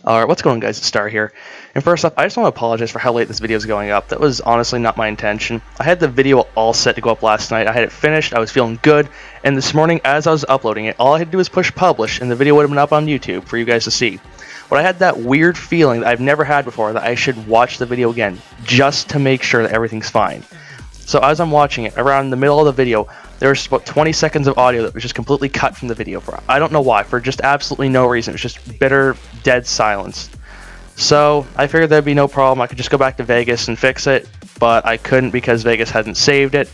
Alright, what's going on guys, it's Star here. And first off, I just want to apologize for how late this video is going up. That was honestly not my intention. I had the video all set to go up last night, I had it finished, I was feeling good, and this morning as I was uploading it, all I had to do was push publish and the video would have been up on YouTube for you guys to see. But I had that weird feeling that I've never had before that I should watch the video again, just to make sure that everything's fine. So as I'm watching it, around the middle of the video, there was about 20 seconds of audio that was just completely cut from the video. I don't know why, for just absolutely no reason. It was just bitter, dead silence. So I figured there'd be no problem. I could just go back to Vegas and fix it, but I couldn't because Vegas hadn't saved it.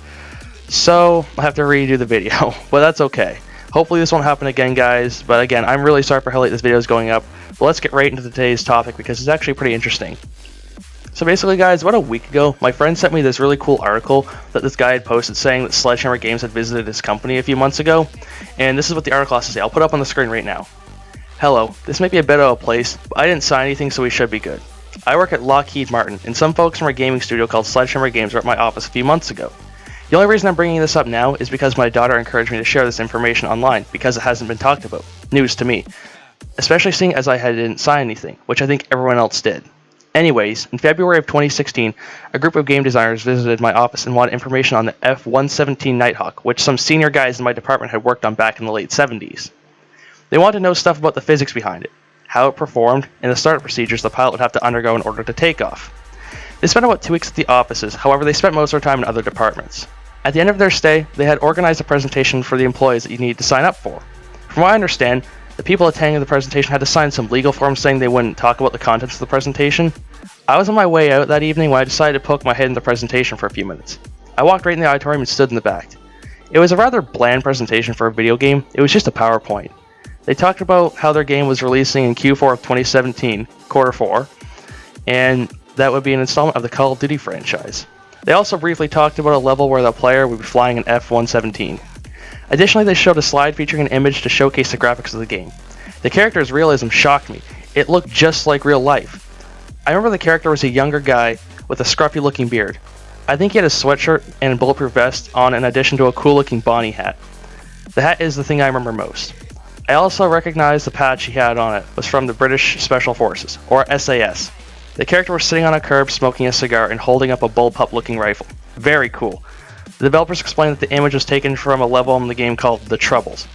So I have to redo the video, but that's okay. Hopefully this won't happen again, guys. But again, I'm really sorry for how late this video is going up. But let's get right into today's topic because it's actually pretty interesting. So basically guys, about a week ago, my friend sent me this really cool article that this guy had posted saying that Sledgehammer Games had visited his company a few months ago, and this is what the article has to say. I'll put it up on the screen right now. Hello, this may be a bit of a place, but I didn't sign anything so we should be good. I work at Lockheed Martin, and some folks from our gaming studio called Sledgehammer Games were at my office a few months ago. The only reason I'm bringing this up now is because my daughter encouraged me to share this information online because it hasn't been talked about. News to me. Especially seeing as I didn't sign anything, which I think everyone else did. Anyways, in February of 2016, a group of game designers visited my office and wanted information on the F-117 Nighthawk, which some senior guys in my department had worked on back in the late 70s. They wanted to know stuff about the physics behind it, how it performed, and the startup procedures the pilot would have to undergo in order to take off. They spent about 2 weeks at the offices, however they spent most of their time in other departments. At the end of their stay, they had organized a presentation for the employees that you needed to sign up for. From what I understand, the people attending the presentation had to sign some legal forms saying they wouldn't talk about the contents of the presentation. I was on my way out that evening when I decided to poke my head in the presentation for a few minutes. I walked right in the auditorium and stood in the back. It was a rather bland presentation for a video game. It was just a PowerPoint. They talked about how their game was releasing in Q4 of 2017, quarter 4, and that would be an installment of the Call of Duty franchise. They also briefly talked about a level where the player would be flying an F-117. Additionally, they showed a slide featuring an image to showcase the graphics of the game. The character's realism shocked me. It looked just like real life. I remember the character was a younger guy with a scruffy looking beard. I think he had a sweatshirt and a bulletproof vest on in addition to a cool looking Bonnie hat. The hat is the thing I remember most. I also recognized the patch he had on it was from the British Special Forces, or SAS. The character was sitting on a curb smoking a cigar and holding up a bullpup looking rifle. Very cool. The developers explained that the image was taken from a level in the game called The Troubles.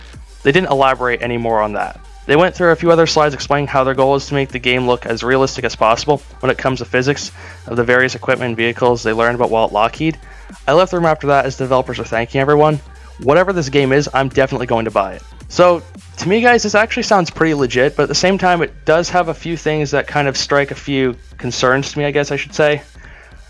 They didn't elaborate any more on that. They went through a few other slides explaining how their goal is to make the game look as realistic as possible when it comes to physics of the various equipment and vehicles they learned about while at Lockheed. I left the room after that as the developers were thanking everyone. Whatever this game is, I'm definitely going to buy it. So, to me guys, this actually sounds pretty legit, but at the same time it does have a few things that kind of strike a few concerns to me, I guess I should say.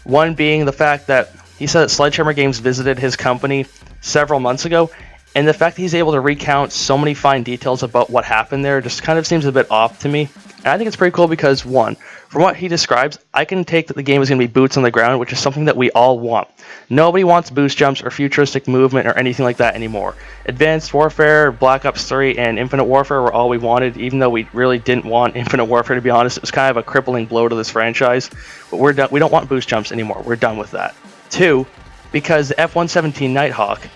One being the fact that he said that Sledgehammer Games visited his company several months ago, and the fact that he's able to recount so many fine details about what happened there just kind of seems a bit off to me. And I think it's pretty cool because, one, from what he describes, I can take that the game is going to be boots on the ground, which is something that we all want. Nobody wants boost jumps or futuristic movement or anything like that anymore. Advanced Warfare, Black Ops 3, and Infinite Warfare were all we wanted, even though we really didn't want Infinite Warfare, to be honest. It was kind of a crippling blow to this franchise. But we're done. We don't want boost jumps anymore. We're done with that. Two, because the F-117 Nighthawk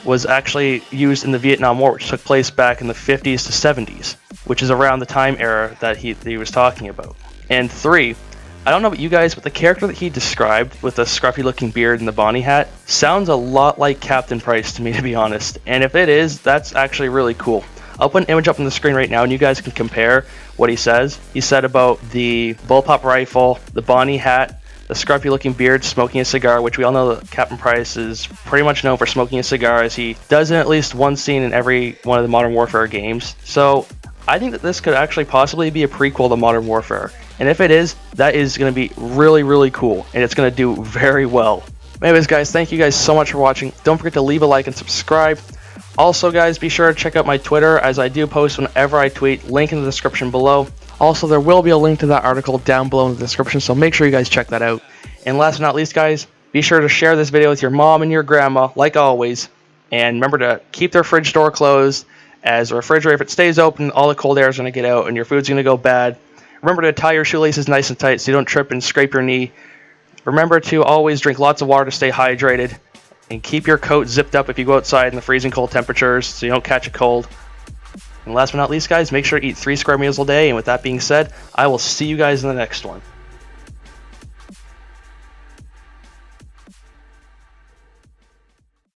was actually used in the Vietnam War, which took place back in the 50s to 70s, which is around the time era that he was talking about. And three, I don't know about you guys, but the character that he described with the scruffy looking beard and the Bonnie hat sounds a lot like Captain Price to me, to be honest. And if it is, that's actually really cool. I'll put an image up on the screen right now and you guys can compare what he says. He said about the bullpup rifle, the Bonnie hat, the scruffy looking beard, smoking a cigar, which we all know that Captain Price is pretty much known for smoking a cigar, as he does in at least one scene in every one of the Modern Warfare games. So I think that this could actually possibly be a prequel to Modern Warfare. And if it is, that is going to be really, really cool. And it's going to do very well. Anyways, guys, thank you guys so much for watching. Don't forget to leave a like and subscribe. Also, guys, be sure to check out my Twitter, as I do post whenever I tweet. Link in the description below. Also, there will be a link to that article down below in the description, so make sure you guys check that out. And last but not least, guys, be sure to share this video with your mom and your grandma, like always. And remember to keep their fridge door closed, as the refrigerator, if it stays open, all the cold air is going to get out and your food's going to go bad. Remember to tie your shoelaces nice and tight so you don't trip and scrape your knee. Remember to always drink lots of water to stay hydrated. And keep your coat zipped up if you go outside in the freezing cold temperatures so you don't catch a cold. And last but not least, guys, make sure to eat 3 square meals a day. And with that being said, I will see you guys in the next one.